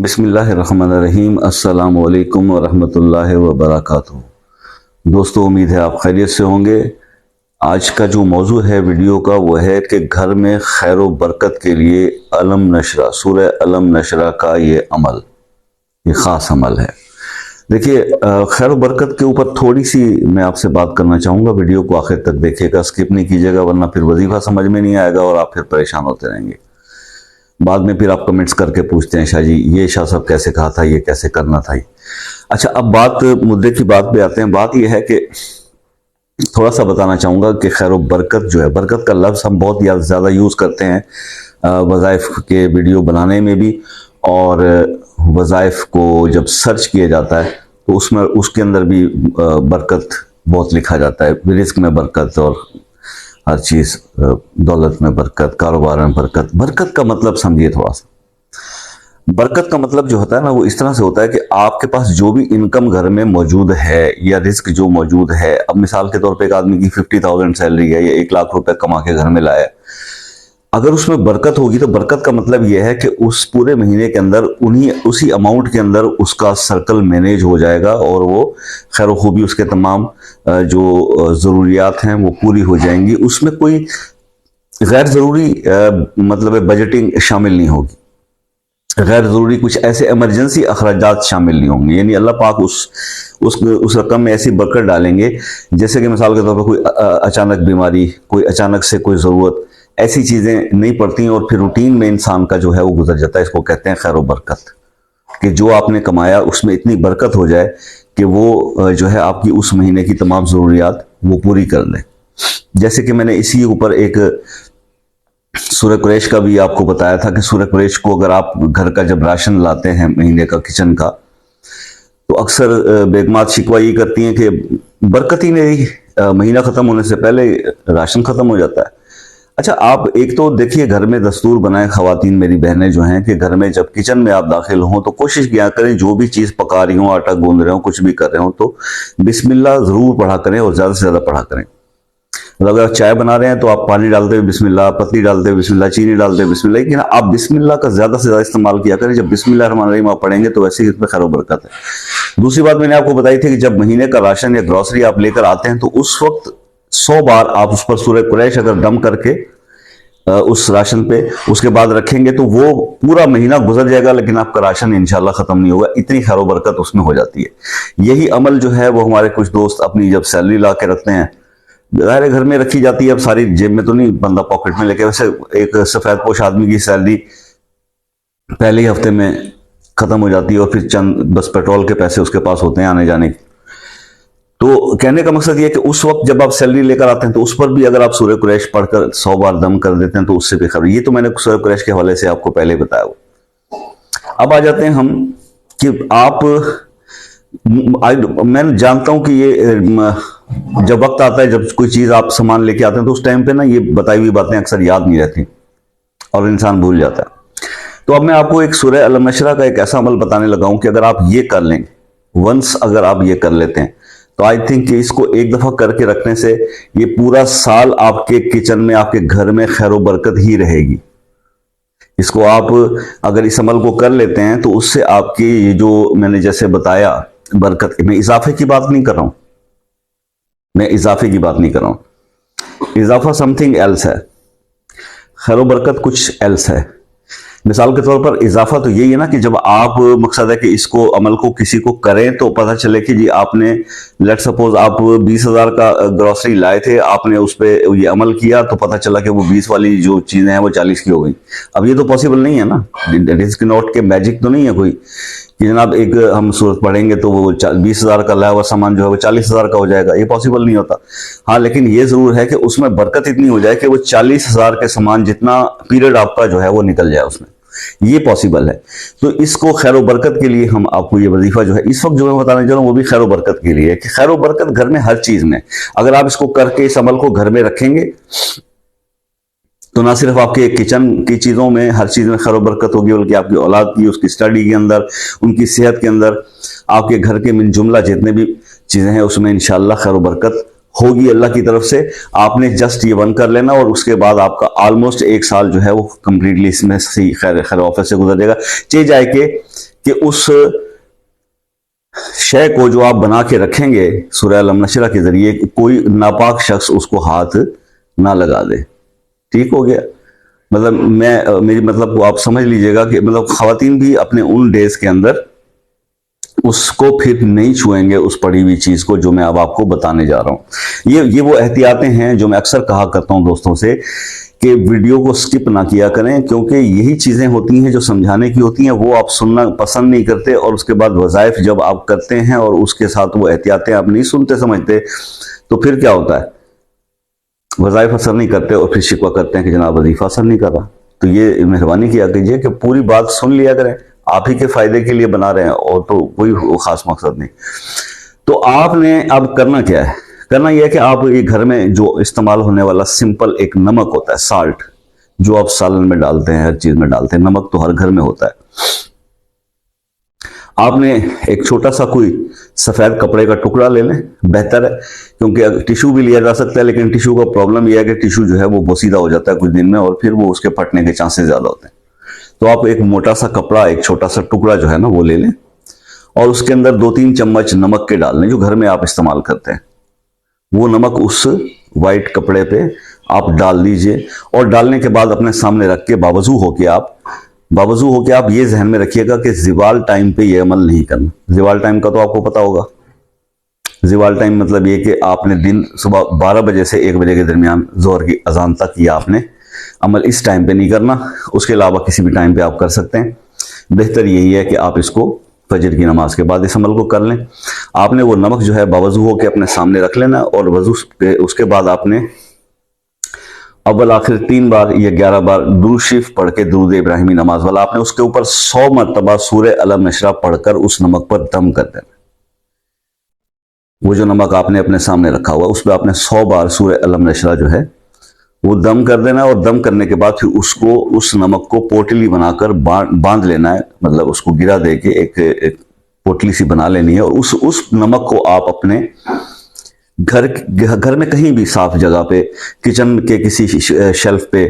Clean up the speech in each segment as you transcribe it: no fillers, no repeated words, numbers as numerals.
बिस्मिल्लाहिर्रहमानिर्रहीम। अस्सलामु अलैकुम वरहमतुल्लाहि वबरकातुहू। दोस्तों, उम्मीद है आप खैरियत से होंगे। आज का जो मौजू है वीडियो का वो है कि घर में खैर व बरकत के लिए अलम नशरा, सूरह अलम नशरा का ये अमल, ये ख़ास अमल है। देखिए, खैर व बरकत के ऊपर थोड़ी सी मैं आपसे बात करना चाहूँगा। वीडियो को आखिर तक देखिएगा, स्किप नहीं कीजिएगा, वरना फिर वजीफा समझ में नहीं आएगा और आप फिर परेशान होते रहेंगे। बाद में फिर आप कमेंट्स करके पूछते हैं, शाह जी ये शाह साहब कैसे कहा था, ये कैसे करना था। अच्छा, अब बात मुद्दे की बात पे आते हैं। बात यह है कि थोड़ा सा बताना चाहूँगा कि खैर बरकत जो है, बरकत का लफ्ज़ हम बहुत ज़्यादा यूज़ करते हैं वज़ाइफ के वीडियो बनाने में भी, और वज़ाइफ को जब सर्च किया जाता है तो उसमें उसके अंदर भी बरकत बहुत लिखा जाता है। रिस्क में बरकत और हर चीज़, दौलत में बरकत, कारोबार में बरकत। बरकत का मतलब समझिए थोड़ा सा। बरकत का मतलब जो होता है ना, वो इस तरह से होता है कि आपके पास जो भी इनकम घर में मौजूद है या रिस्क जो मौजूद है, अब मिसाल के तौर पे एक आदमी की 50,000 सैलरी है या 1 लाख रुपए कमा के घर में लाया, अगर उसमें बरकत होगी तो बरकत का मतलब यह है कि उस पूरे महीने के अंदर उसी अमाउंट के अंदर उसका सर्कल मैनेज हो जाएगा और वो खैर खूबी उसके तमाम जो ज़रूरियात हैं वो पूरी हो जाएंगी। उसमें कोई गैर ज़रूरी मतलब बजटिंग शामिल नहीं होगी, गैर ज़रूरी कुछ ऐसे इमरजेंसी अखराजात शामिल नहीं होंगे। यानी अल्लाह पाक उस रकम में ऐसी बरकत डालेंगे, जैसे कि मिसाल के तौर पर कोई अचानक बीमारी, कोई अचानक से कोई ज़रूरत, ऐसी चीज़ें नहीं पड़ती और फिर रूटीन में इंसान का जो है वो गुजर जाता है। इसको कहते हैं खैर बरकत, कि जो आपने कमाया उसमें इतनी बरकत हो जाए कि वो जो है आपकी उस महीने की तमाम ज़रूरियात वो पूरी कर ले। जैसे कि मैंने इसी ऊपर एक सूरह कुरैश का भी आपको बताया था कि सूरह कुरैश को अगर आप घर का जब राशन लाते हैं महीने का किचन का, तो अक्सर बेगमात शिकवा ये करती हैं कि बरकत ही नहीं, महीना ख़त्म होने से पहले राशन ख़त्म हो जाता है। अच्छा, आप एक तो देखिए, घर में दस्तूर बनाए ख़वातीन मेरी बहनें जो हैं कि घर में जब किचन में आप दाखिल हों तो कोशिश किया करें, जो भी चीज़ पका रही हो, आटा गूंद रहे हो, कुछ भी कर रहे हो, तो बिस्मिल्लाह ज़रूर पढ़ा करें और ज़्यादा से ज़्यादा पढ़ा करें। मतलब अगर चाय बना रहे हैं तो आप पानी डालते हुए बिस्मिल्लाह, पत्ती डालते हुए बिस्मिल्लाह, चीनी डालते हुए बिस्मिल्लाह, लेकिन आप बिस्मिल्लाह का ज़्यादा से ज़्यादा इस्तेमाल किया करें। जब बिस्मिल्लाहिर्रहमानिर्रहीम आप पढ़ेंगे तो वैसे ही इसमें खैर बरकत है। दूसरी बात मैंने आपको बताई थी कि जब महीने का राशन या ग्रॉसरी आप लेकर आते हैं तो उस वक्त 100 बार आप उस पर सूरह कुरैश अगर दम करके उस राशन पे उसके बाद रखेंगे तो वो पूरा महीना गुजर जाएगा, लेकिन आपका राशन इंशाल्लाह खत्म नहीं होगा। इतनी खैर बरकत उसमें हो जाती है। यही अमल जो है वो हमारे कुछ दोस्त अपनी जब सैलरी ला के रखते हैं, ज़ाहिर घर में रखी जाती है, अब सारी जेब में तो नहीं बंदा पॉकेट में लेके, वैसे एक सफेद पोश आदमी की सैलरी पहले ही हफ्ते में खत्म हो जाती है और फिर चंद बस पेट्रोल के पैसे उसके पास होते हैं आने जाने के। तो कहने का मकसद ये है कि उस वक्त जब आप सैलरी लेकर आते हैं तो उस पर भी अगर आप सूरह कुरैश पढ़कर 100 बार दम कर देते हैं तो उससे भी खबर। ये तो मैंने सूरह कुरैश के हवाले से आपको पहले बताया हुआ। अब आ जाते हैं हम कि आप, मैं जानता हूं कि ये जब वक्त आता है, जब कोई चीज़ आप सामान लेके आते हैं तो उस टाइम पे ना ये बताई हुई बातें अक्सर याद नहीं रहती और इंसान भूल जाता है। तो अब मैं आपको एक सूरह अलम नशरा का एक ऐसा अमल बताने लगा हूं कि अगर आप ये कर लें, वंस अगर आप ये कर लेते हैं तो आई थिंक कि इसको एक दफ़ा करके रखने से ये पूरा साल आपके किचन में, आपके घर में खैर बरकत ही रहेगी। इसको आप अगर इस अमल को कर लेते हैं तो उससे आपकी ये जो मैंने जैसे बताया बरकत, मैं इजाफे की बात नहीं कर रहा हूं, मैं इजाफे की बात नहीं कर रहा हूं। इजाफा समथिंग एल्स है, खैर बरकत कुछ एल्स है। मिसाल के तौर पर इजाफा तो यही है ना कि जब आप, मकसद है कि इसको अमल को किसी को करें तो पता चले कि जी आपने, लेट सपोज आप 20,000 का ग्रॉसरी लाए थे, आपने उस पर ये अमल किया तो पता चला कि वो 20 वाली जो चीज़ें हैं वो 40 की हो गई। अब ये तो पॉसिबल नहीं है ना, रिस्क नोट के मैजिक तो नहीं है कोई कि जनाब एक हम सूरत पढ़ेंगे तो वो 20,000 का लाया हुआ सामान जो है वो 40,000 का हो जाएगा। ये पॉसिबल नहीं होता। हाँ, लेकिन ये जरूर है कि उसमें बरकत इतनी हो जाए कि वो 40,000 के सामान जितना पीरियड आपका जो है वो निकल जाए उसमें, ये पॉसिबल है। तो इसको खैर बरकत के लिए हम आपको ये वजीफा जो है इस वक्त जो मैं बताने जा रहा हूँ वो भी खैर बरकत के लिए है कि खैर बरकत घर में हर चीज में, अगर आप इसको करके इस अमल को घर में रखेंगे तो ना सिर्फ आपके किचन की चीज़ों में, हर चीज़ में खैर बरकत होगी, बल्कि आपकी औलाद की, उसकी स्टडी के अंदर, उनकी सेहत के अंदर, आपके घर के मिन जुमला जितने भी चीज़ें हैं उसमें इंशाअल्लाह खैर बरकत होगी अल्लाह की तरफ से। आपने जस्ट ये वन कर लेना और उसके बाद आपका ऑलमोस्ट 1 साल जो है वो कंप्लीटली इसमें सही खैर ऑफिस से गुजर जाएगा। चे जाए कि कि उस शय को जो आप बना के रखेंगे सूरह अलम नशरा के जरिए, कोई नापाक शख्स उसको हाथ ना लगा दे। ठीक हो गया। मतलब मेरी मतलब को आप समझ लीजिएगा कि मतलब खवातीन भी अपने उन डेज के अंदर उसको फिर नहीं छुएंगे, उस पड़ी हुई चीज को, जो मैं अब आपको बताने जा रहा हूं। ये वो एहतियातें हैं जो मैं अक्सर कहा करता हूं दोस्तों से कि वीडियो को स्किप ना किया करें, क्योंकि यही चीजें होती हैं जो समझाने की होती हैं, वो आप सुनना पसंद नहीं करते, और उसके बाद वज़ाइफ जब आप करते हैं और उसके साथ वो एहतियातें आप नहीं सुनते समझते, तो फिर क्या होता है, वज़ाइफ असर नहीं करते और फिर शिकवा करते हैं कि जनाब वजीफा असर नहीं कर रहा। तो ये मेहरबानी किया कीजिए कि पूरी बात सुन लिया करें, आप ही के फायदे के लिए बना रहे हैं, और तो कोई खास मकसद नहीं। तो आपने अब करना क्या है, करना यह है कि आप ये घर में जो इस्तेमाल होने वाला सिंपल एक नमक होता है, साल्ट, जो आप सालन में डालते हैं, हर चीज में डालते हैं, नमक तो हर घर में होता है। आपने एक छोटा सा कोई सफेद कपड़े का टुकड़ा ले लें, बेहतर है, क्योंकि टिश्यू भी लिया जा सकता है, लेकिन टिश्यू का प्रॉब्लम यह है कि टिश्यू जो है वो बोसीदा हो जाता है कुछ दिन में, और फिर वो उसके फटने के चांसेस ज्यादा होते हैं। तो आप एक मोटा सा कपड़ा, एक छोटा सा टुकड़ा जो है ना वो ले लें, और उसके अंदर 2-3 चम्मच नमक के डाल लें, जो घर में आप इस्तेमाल करते हैं। वो नमक उस वाइट कपड़े पे आप डाल दीजिए, और डालने के बाद अपने सामने रख के बावजू होके आप ये जहन में रखिएगा कि ज़िवाल टाइम पे ये अमल नहीं करना। ज़िवाल टाइम का तो आपको पता होगा। ज़िवाल टाइम मतलब ये कि आपने दिन सुबह 12 बजे से 1 बजे के दरमियान ज़ोहर की अजान तक ये आपने अमल इस टाइम पे नहीं करना, उसके अलावा किसी भी टाइम पे आप कर सकते हैं। बेहतर यही है कि आप इसको फजर की नमाज के बाद इस अमल को कर लें। आपने वो नमक जो है बावजू होकर अपने सामने रख लेना, और वजू उसके बाद आपने अव्वल आखिर 3 बार या 11 बार दुरूद शरीफ पढ़ के, दुरूद इब्राहिमी नमाज वाला, आपने उसके ऊपर 100 मरतबा सूरह अलम नशरा पढ़कर उस नमक पर दम कर देना। वो जो नमक आपने अपने सामने रखा हुआ उस पर आपने 100 बार सूरह अलम नशरा जो है वो दम कर देना, और दम करने के बाद फिर उसको, उस नमक को पोटली बनाकर बांध लेना है, मतलब उसको गिरा दे के एक पोटली सी बना लेनी है, और उस नमक को आप अपने घर में कहीं भी साफ जगह पे, किचन के किसी शेल्फ पे,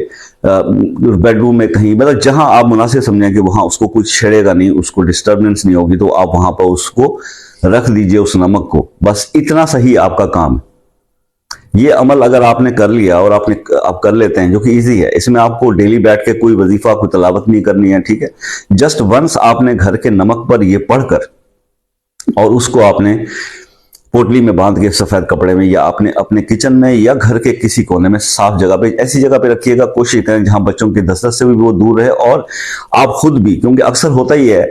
बेडरूम में, कहीं, मतलब जहां आप मुनासिब समझें कि वहां उसको कुछ छेड़ेगा नहीं, उसको डिस्टर्बेंस नहीं होगी, तो आप वहां पर उसको रख दीजिए, उस नमक को। बस इतना सही आपका काम है। ये अमल अगर आपने कर लिया, और आप कर लेते हैं, जो कि इजी है, इसमें आपको डेली बैठ के कोई वजीफा, कोई तलावत नहीं करनी है, ठीक है। जस्ट वंस आपने घर के नमक पर ये पढ़कर, और उसको आपने पोटली में बांध के सफेद कपड़े में, या आपने अपने किचन में या घर के किसी कोने में साफ जगह पे, ऐसी जगह पे रखिएगा, कोशिश करें जहां बच्चों की दस्तक से भी वो दूर रहे, और आप खुद भी, क्योंकि अक्सर होता ही है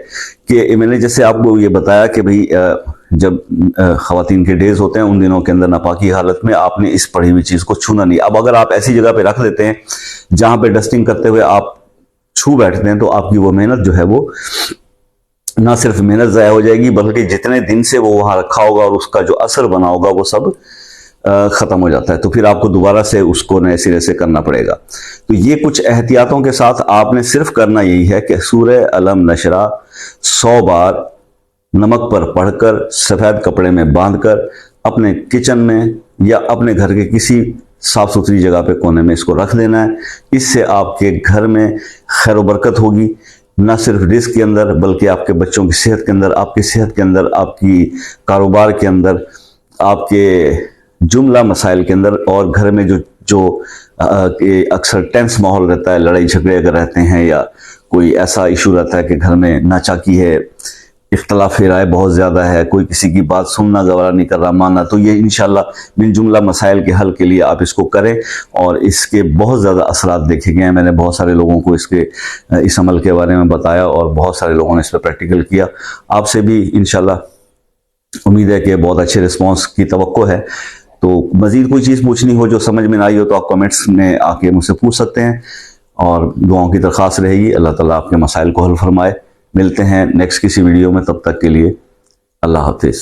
कि मैंने जैसे आपको ये बताया कि भाई जब खवातीन के डेज होते हैं, उन दिनों के अंदर नापाकी हालत में आपने इस पड़ी हुई चीज को छूना नहीं। अब अगर आप ऐसी जगह पे रख देते हैं जहां पे डस्टिंग करते हुए आप छू बैठते हैं, तो आपकी वो मेहनत जो है वो ना सिर्फ मेहनत ज़ाया हो जाएगी, बल्कि जितने दिन से वो वहां रखा होगा और उसका जो असर बना होगा वो सब खत्म हो जाता है। तो फिर आपको दोबारा से उसको नए सिरे से करना पड़ेगा। तो ये कुछ एहतियातों के साथ आपने सिर्फ करना यही है कि सूरह अलम नशरा 100 बार नमक पर पढ़कर, सफेद कपड़े में बांधकर, अपने किचन में या अपने घर के किसी साफ सुथरी जगह पे कोने में इसको रख देना है। इससे आपके घर में खैर बरकत होगी, ना सिर्फ रिस्क के अंदर, बल्कि आपके बच्चों की सेहत के अंदर, आपकी सेहत के अंदर, आपकी कारोबार के अंदर, आपके जुमला मसाइल के अंदर, और घर में जो अक्सर टेंस माहौल रहता है, लड़ाई झगड़े अगर रहते हैं, या कोई ऐसा इशू रहता है कि घर में नाचाकी है, इख्तलाफ राय बहुत ज़्यादा है, कोई किसी की बात सुनना गवारा नहीं कर रहा, मानना, तो ये इंशाल्लाह बिन जुमला मसाइल के हल के लिए आप इसको करें, और इसके बहुत ज़्यादा असरात देखे गए हैं। मैंने बहुत सारे लोगों को इस अमल के बारे में बताया, और बहुत सारे लोगों ने इस पर प्रैक्टिकल किया। आपसे भी इंशाल्लाह उम्मीद है कि बहुत अच्छे रिस्पॉन्स की तवक्को है। तो मज़ीद कोई चीज़ पूछनी हो, जो समझ में ना आई हो, तो आप कमेंट्स में आके मुझसे पूछ सकते हैं, और दुआओं की दरख्वास्त रहेगी। अल्लाह ताला आपके मसाइल को हल फरमाए। मिलते हैं नेक्स्ट किसी वीडियो में, तब तक के लिए अल्लाह हाफिज़।